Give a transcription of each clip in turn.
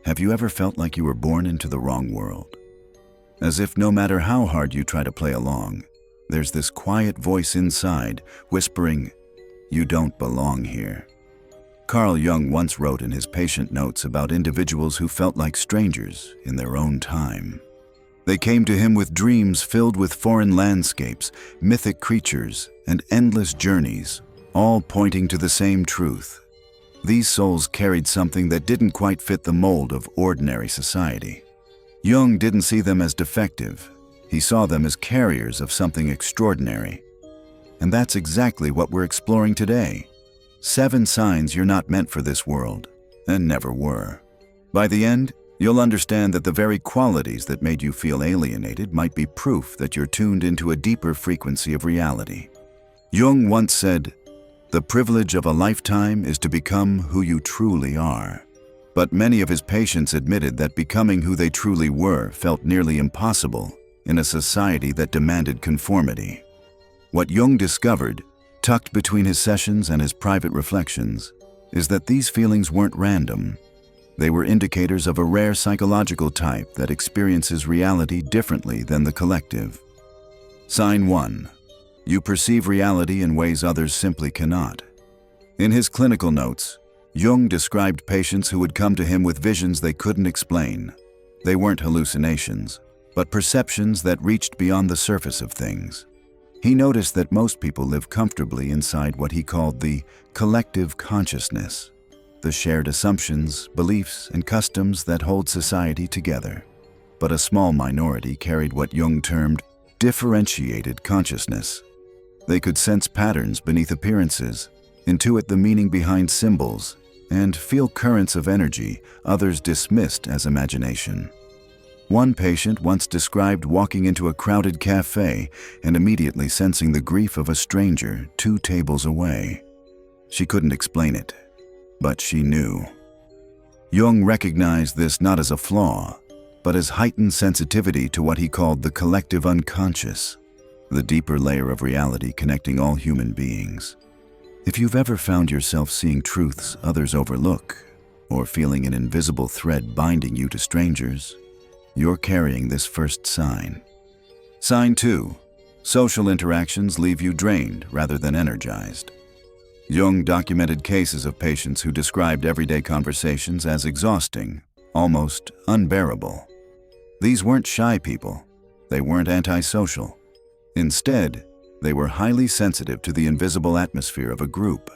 Have you ever felt like you were born into the wrong world? As if no matter how hard you try to play along, there's this quiet voice inside whispering, "You don't belong here." Carl Jung once wrote in his patient notes about individuals who felt like strangers in their own time. They came to him with dreams filled with foreign landscapes, mythic creatures, and endless journeys, all pointing to the same truth. These souls carried something that didn't quite fit the mold of ordinary society. Jung didn't see them as defective. He saw them as carriers of something extraordinary. And that's exactly what we're exploring today. 7 signs you're not meant for this world, and never were. By the end, you'll understand that the very qualities that made you feel alienated might be proof that you're tuned into a deeper frequency of reality. Jung once said, "The privilege of a lifetime is to become who you truly are." But many of his patients admitted that becoming who they truly were felt nearly impossible in a society that demanded conformity. What Jung discovered, tucked between his sessions and his private reflections, is that these feelings weren't random. They were indicators of a rare psychological type that experiences reality differently than the collective. Sign 1. You perceive reality in ways others simply cannot. In his clinical notes, Jung described patients who would come to him with visions they couldn't explain. They weren't hallucinations, but perceptions that reached beyond the surface of things. He noticed that most people live comfortably inside what he called the collective consciousness, the shared assumptions, beliefs, and customs that hold society together. But a small minority carried what Jung termed differentiated consciousness. They could sense patterns beneath appearances, intuit the meaning behind symbols, and feel currents of energy others dismissed as imagination. One patient once described walking into a crowded cafe and immediately sensing the grief of a stranger 2 tables away. She couldn't explain it, but she knew. Jung recognized this not as a flaw, but as heightened sensitivity to what he called the collective unconscious, the deeper layer of reality connecting all human beings. If you've ever found yourself seeing truths others overlook, or feeling an invisible thread binding you to strangers, you're carrying this first sign. Sign 2. Social interactions leave you drained rather than energized. Jung documented cases of patients who described everyday conversations as exhausting, almost unbearable. These weren't shy people. They weren't antisocial. Instead, they were highly sensitive to the invisible atmosphere of a group.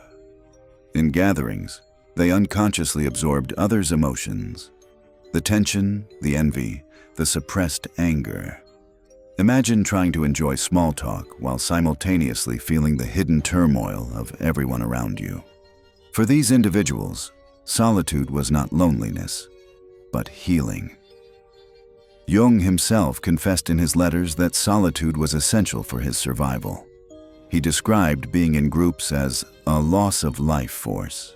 In gatherings, they unconsciously absorbed others' emotions, the tension, the envy, the suppressed anger. Imagine trying to enjoy small talk while simultaneously feeling the hidden turmoil of everyone around you. For these individuals, solitude was not loneliness, but healing. Jung himself confessed in his letters that solitude was essential for his survival. He described being in groups as a loss of life force.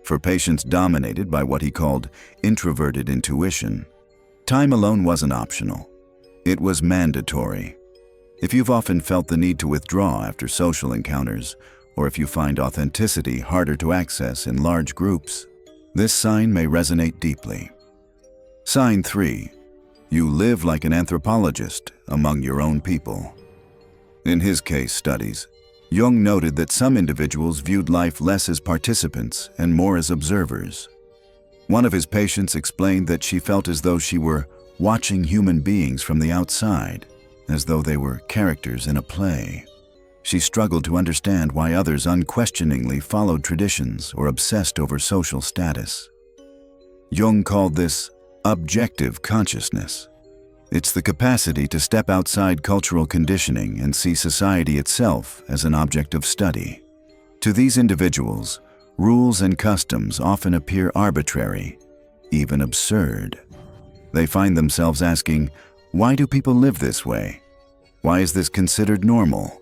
For patients dominated by what he called introverted intuition, time alone wasn't optional. It was mandatory. If you've often felt the need to withdraw after social encounters, or if you find authenticity harder to access in large groups, this sign may resonate deeply. Sign 3. You live like an anthropologist among your own people. In his case studies, Jung noted that some individuals viewed life less as participants and more as observers. One of his patients explained that she felt as though she were watching human beings from the outside, as though they were characters in a play. She struggled to understand why others unquestioningly followed traditions or obsessed over social status. Jung called this objective consciousness. It's the capacity to step outside cultural conditioning and see society itself as an object of study. To these individuals, rules and customs often appear arbitrary, even absurd. They find themselves asking, why do people live this way? Why is this considered normal?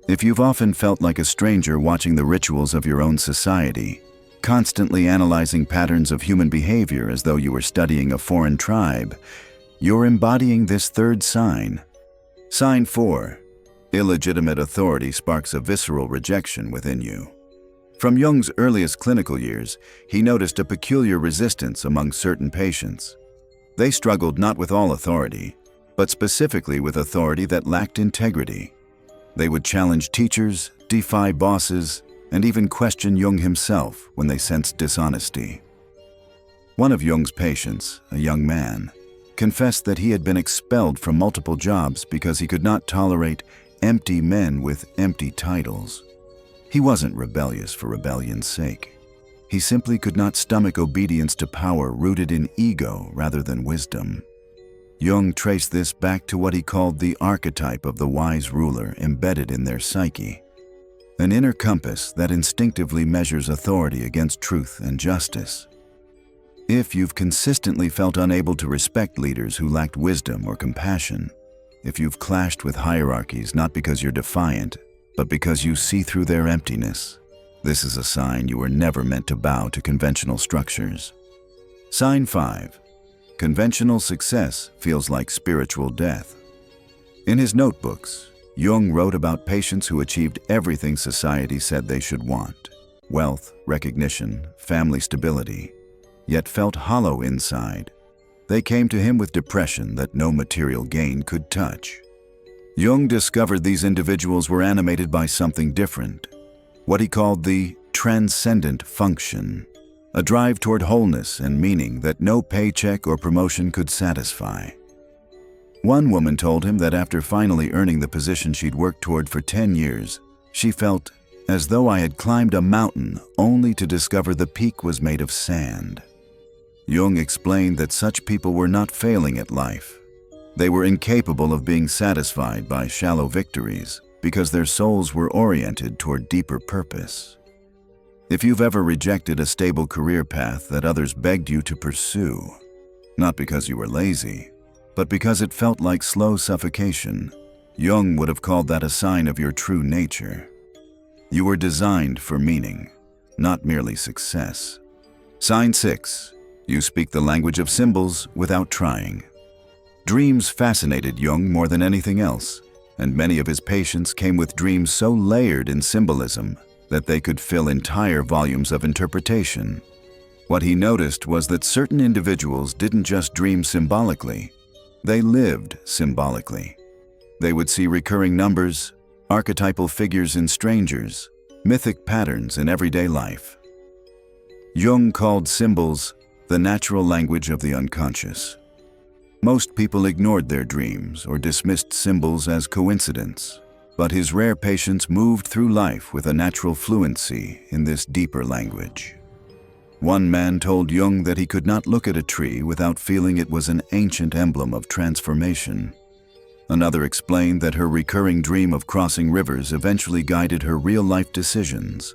If you've often felt like a stranger watching the rituals of your own society, constantly analyzing patterns of human behavior as though you were studying a foreign tribe, you're embodying this third sign. Sign 4. Illegitimate authority sparks a visceral rejection within you. From Jung's earliest clinical years, he noticed a peculiar resistance among certain patients. They struggled not with all authority, but specifically with authority that lacked integrity. They would challenge teachers, defy bosses, and even question Jung himself when they sensed dishonesty. One of Jung's patients, a young man, confessed that he had been expelled from multiple jobs because he could not tolerate empty men with empty titles. He wasn't rebellious for rebellion's sake. He simply could not stomach obedience to power rooted in ego rather than wisdom. Jung traced this back to what he called the archetype of the wise ruler embedded in their psyche, an inner compass that instinctively measures authority against truth and justice. If you've consistently felt unable to respect leaders who lacked wisdom or compassion, if you've clashed with hierarchies not because you're defiant, but because you see through their emptiness, this is a sign you were never meant to bow to conventional structures. Sign 5. Conventional success feels like spiritual death. In his notebooks, Jung wrote about patients who achieved everything society said they should want: wealth, recognition, family stability, yet felt hollow inside. They came to him with depression that no material gain could touch. Jung discovered these individuals were animated by something different, what he called the transcendent function, a drive toward wholeness and meaning that no paycheck or promotion could satisfy. One woman told him that after finally earning the position she'd worked toward for 10 years, she felt as though I had climbed a mountain only to discover the peak was made of sand. Jung explained that such people were not failing at life. They were incapable of being satisfied by shallow victories because their souls were oriented toward deeper purpose. If you've ever rejected a stable career path that others begged you to pursue, not because you were lazy, but because it felt like slow suffocation, Jung would have called that a sign of your true nature. You were designed for meaning, not merely success. Sign 6. You speak the language of symbols without trying. Dreams fascinated Jung more than anything else, and many of his patients came with dreams so layered in symbolism that they could fill entire volumes of interpretation. What he noticed was that certain individuals didn't just dream symbolically, they lived symbolically. They would see recurring numbers, archetypal figures in strangers, mythic patterns in everyday life. Jung called symbols the natural language of the unconscious. Most people ignored their dreams or dismissed symbols as coincidence, but his rare patients moved through life with a natural fluency in this deeper language. One man told Jung that he could not look at a tree without feeling it was an ancient emblem of transformation. Another explained that her recurring dream of crossing rivers eventually guided her real-life decisions.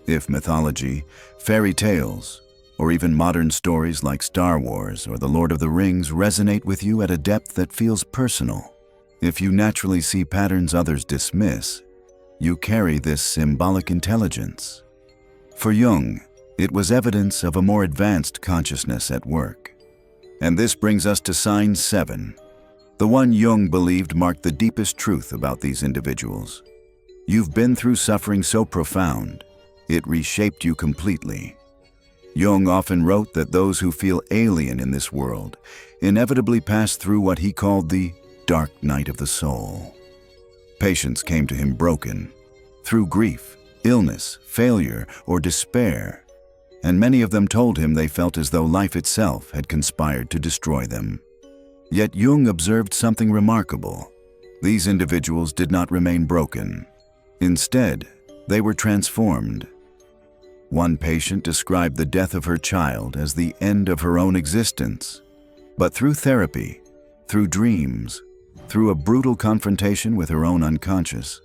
If mythology, fairy tales, or even modern stories like Star Wars or The Lord of the Rings resonate with you at a depth that feels personal, if you naturally see patterns others dismiss, you carry this symbolic intelligence. For Jung, it was evidence of a more advanced consciousness at work. And this brings us to sign 7, the one Jung believed marked the deepest truth about these individuals. You've been through suffering so profound, it reshaped you completely. Jung often wrote that those who feel alien in this world inevitably pass through what he called the dark night of the soul. Patients came to him broken, through grief, illness, failure, or despair, and many of them told him they felt as though life itself had conspired to destroy them. Yet Jung observed something remarkable. These individuals did not remain broken. Instead, they were transformed. One patient described the death of her child as the end of her own existence. But through therapy, through dreams, through a brutal confrontation with her own unconscious,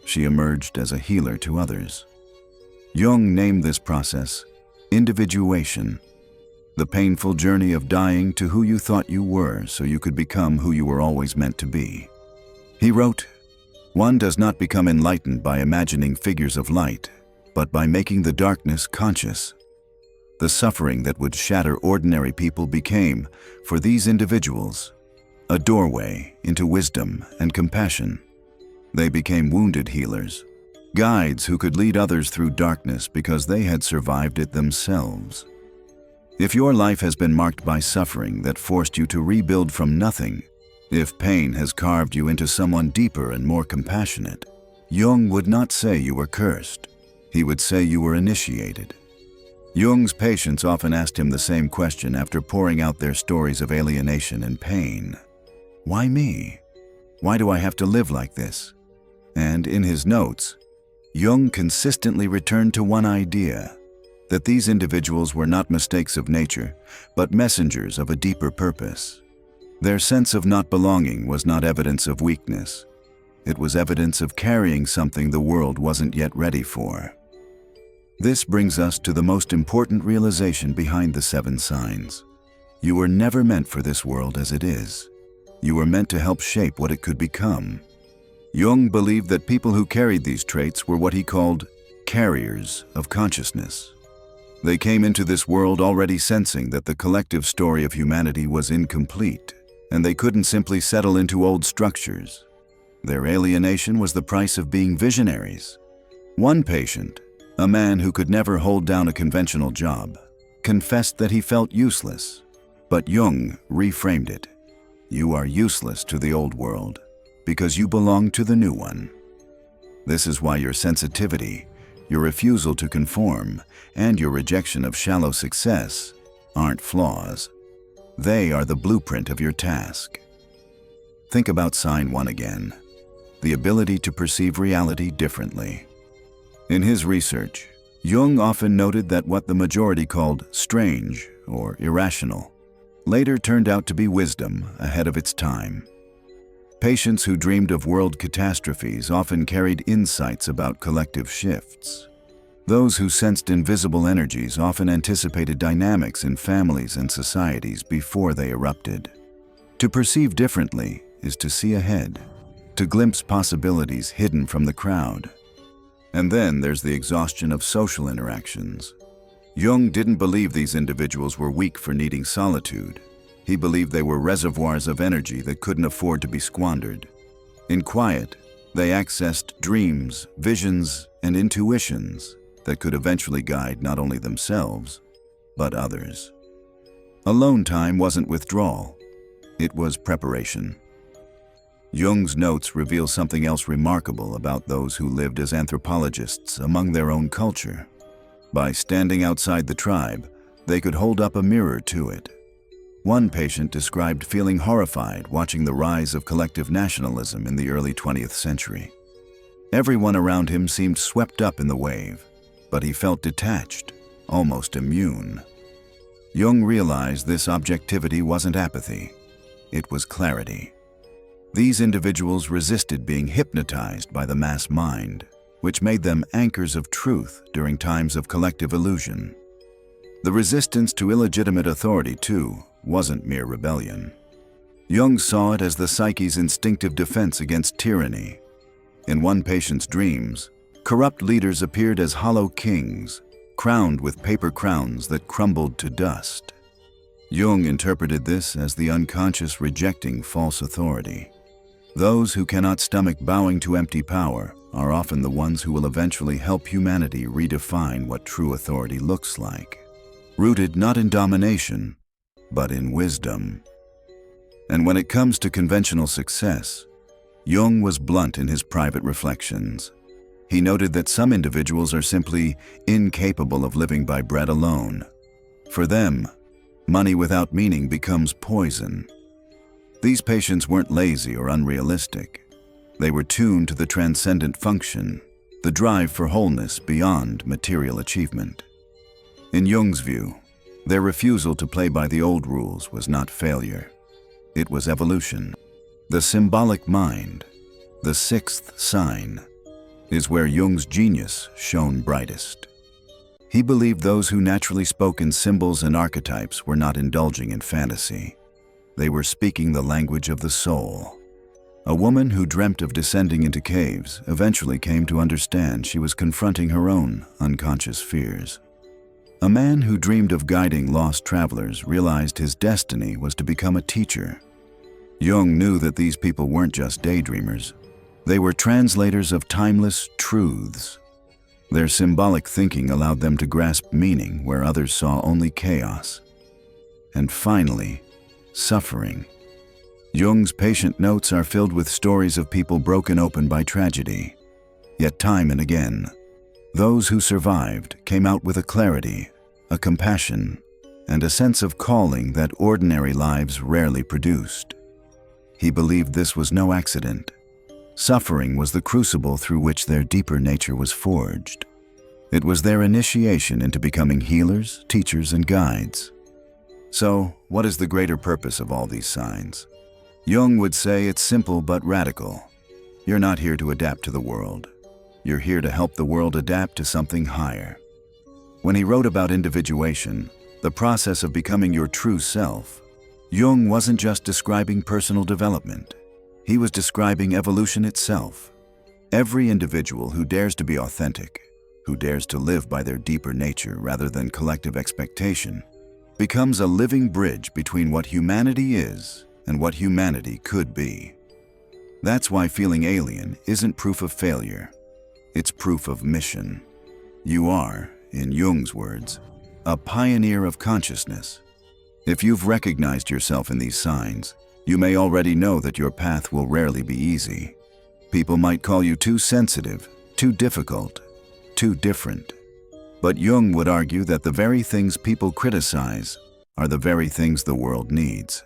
she emerged as a healer to others. Jung named this process individuation, the painful journey of dying to who you thought you were so you could become who you were always meant to be. He wrote, "One does not become enlightened by imagining figures of light, but by making the darkness conscious." The suffering that would shatter ordinary people became, for these individuals, a doorway into wisdom and compassion. They became wounded healers, guides who could lead others through darkness because they had survived it themselves. If your life has been marked by suffering that forced you to rebuild from nothing, if pain has carved you into someone deeper and more compassionate, Jung would not say you were cursed. He would say you were initiated. Jung's patients often asked him the same question after pouring out their stories of alienation and pain. Why me? Why do I have to live like this? And in his notes, Jung consistently returned to one idea, that these individuals were not mistakes of nature, but messengers of a deeper purpose. Their sense of not belonging was not evidence of weakness. It was evidence of carrying something the world wasn't yet ready for. This brings us to the most important realization behind the 7 signs. You were never meant for this world as it is. You were meant to help shape what it could become. Jung believed that people who carried these traits were what he called carriers of consciousness. They came into this world already sensing that the collective story of humanity was incomplete, and they couldn't simply settle into old structures. Their alienation was the price of being visionaries. One patient, a man who could never hold down a conventional job, confessed that he felt useless. But Jung reframed it. You are useless to the old world because you belong to the new one. This is why your sensitivity, your refusal to conform, and your rejection of shallow success aren't flaws. They are the blueprint of your task. Think about sign 1 again, the ability to perceive reality differently. In his research, Jung often noted that what the majority called strange or irrational later turned out to be wisdom ahead of its time. Patients who dreamed of world catastrophes often carried insights about collective shifts. Those who sensed invisible energies often anticipated dynamics in families and societies before they erupted. To perceive differently is to see ahead, to glimpse possibilities hidden from the crowd. And then there's the exhaustion of social interactions. Jung didn't believe these individuals were weak for needing solitude. He believed they were reservoirs of energy that couldn't afford to be squandered. In quiet, they accessed dreams, visions, and intuitions that could eventually guide not only themselves, but others. Alone time wasn't withdrawal. It was preparation. Jung's notes reveal something else remarkable about those who lived as anthropologists among their own culture. By standing outside the tribe, they could hold up a mirror to it. One patient described feeling horrified watching the rise of collective nationalism in the early 20th century. Everyone around him seemed swept up in the wave, but he felt detached, almost immune. Jung realized this objectivity wasn't apathy, it was clarity. These individuals resisted being hypnotized by the mass mind, which made them anchors of truth during times of collective illusion. The resistance to illegitimate authority, too, wasn't mere rebellion. Jung saw it as the psyche's instinctive defense against tyranny. In one patient's dreams, corrupt leaders appeared as hollow kings, crowned with paper crowns that crumbled to dust. Jung interpreted this as the unconscious rejecting false authority. Those who cannot stomach bowing to empty power are often the ones who will eventually help humanity redefine what true authority looks like, rooted not in domination, but in wisdom. And when it comes to conventional success, Jung was blunt in his private reflections. He noted that some individuals are simply incapable of living by bread alone. For them, money without meaning becomes poison. These patients weren't lazy or unrealistic. They were tuned to the transcendent function, the drive for wholeness beyond material achievement. In Jung's view, their refusal to play by the old rules was not failure. It was evolution. The symbolic mind, the 6th sign, is where Jung's genius shone brightest. He believed those who naturally spoke in symbols and archetypes were not indulging in fantasy. They were speaking the language of the soul. A woman who dreamt of descending into caves eventually came to understand she was confronting her own unconscious fears. A man who dreamed of guiding lost travelers realized his destiny was to become a teacher. Jung knew that these people weren't just daydreamers. They were translators of timeless truths. Their symbolic thinking allowed them to grasp meaning where others saw only chaos. And finally, suffering. Jung's patient notes are filled with stories of people broken open by tragedy. Yet time and again, those who survived came out with a clarity, a compassion, and a sense of calling that ordinary lives rarely produced. He believed this was no accident. Suffering was the crucible through which their deeper nature was forged. It was their initiation into becoming healers, teachers, and guides. So, what is the greater purpose of all these signs? Jung would say it's simple but radical. You're not here to adapt to the world. You're here to help the world adapt to something higher. When he wrote about individuation, the process of becoming your true self, Jung wasn't just describing personal development. He was describing evolution itself. Every individual who dares to be authentic, who dares to live by their deeper nature rather than collective expectation, becomes a living bridge between what humanity is and what humanity could be. That's why feeling alien isn't proof of failure. It's proof of mission. You are, in Jung's words, a pioneer of consciousness. If you've recognized yourself in these signs, you may already know that your path will rarely be easy. People might call you too sensitive, too difficult, too different. But Jung would argue that the very things people criticize are the very things the world needs.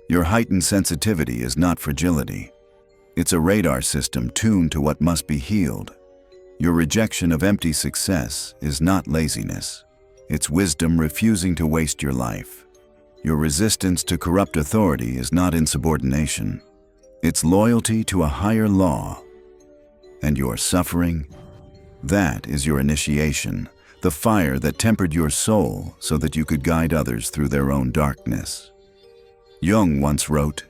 Your heightened sensitivity is not fragility. It's a radar system tuned to what must be healed. Your rejection of empty success is not laziness. It's wisdom refusing to waste your life. Your resistance to corrupt authority is not insubordination. It's loyalty to a higher law. And your suffering, that is your initiation, the fire that tempered your soul so that you could guide others through their own darkness. Jung once wrote,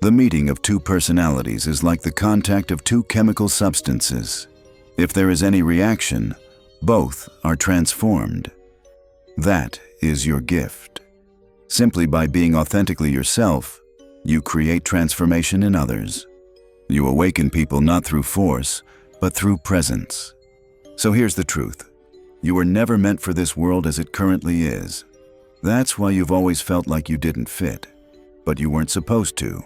"The meeting of two personalities is like the contact of two chemical substances. If there is any reaction, both are transformed. That is your gift. Simply by being authentically yourself, you create transformation in others. You awaken people not through force, but through presence." So here's the truth. You were never meant for this world as it currently is. That's why you've always felt like you didn't fit, but you weren't supposed to.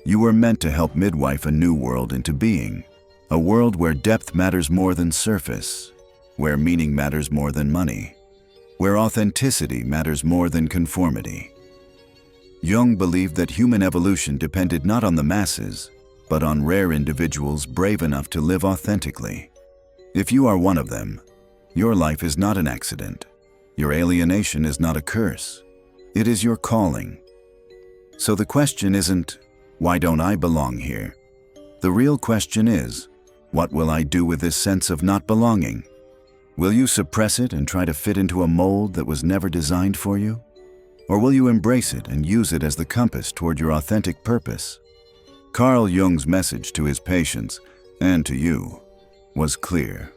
You were meant to help midwife a new world into being, a world where depth matters more than surface, where meaning matters more than money, where authenticity matters more than conformity. Jung believed that human evolution depended not on the masses, but on rare individuals brave enough to live authentically. If you are one of them, your life is not an accident. Your alienation is not a curse. It is your calling. So the question isn't, why don't I belong here? The real question is, what will I do with this sense of not belonging? Will you suppress it and try to fit into a mold that was never designed for you? Or will you embrace it and use it as the compass toward your authentic purpose? Carl Jung's message to his patients, and to you, was clear.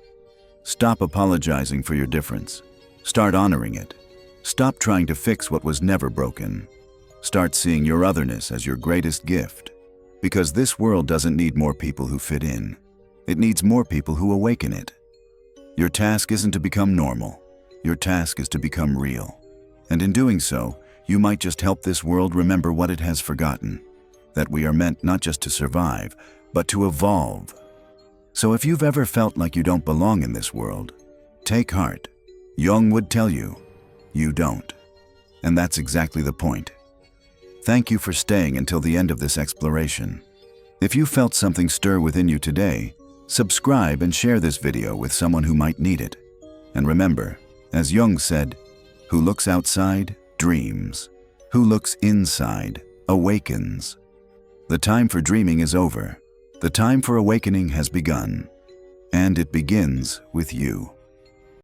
Stop apologizing for your difference. Start honoring it. Stop trying to fix what was never broken. Start seeing your otherness as your greatest gift. Because this world doesn't need more people who fit in. It needs more people who awaken it. Your task isn't to become normal. Your task is to become real. And in doing so, you might just help this world remember what it has forgotten. That we are meant not just to survive, but to evolve. So if you've ever felt like you don't belong in this world, take heart. Jung would tell you, you don't. And that's exactly the point. Thank you for staying until the end of this exploration. If you felt something stir within you today, subscribe and share this video with someone who might need it. And remember, as Jung said, who looks outside, dreams. Who looks inside, awakens. The time for dreaming is over. The time for awakening has begun. And it begins with you.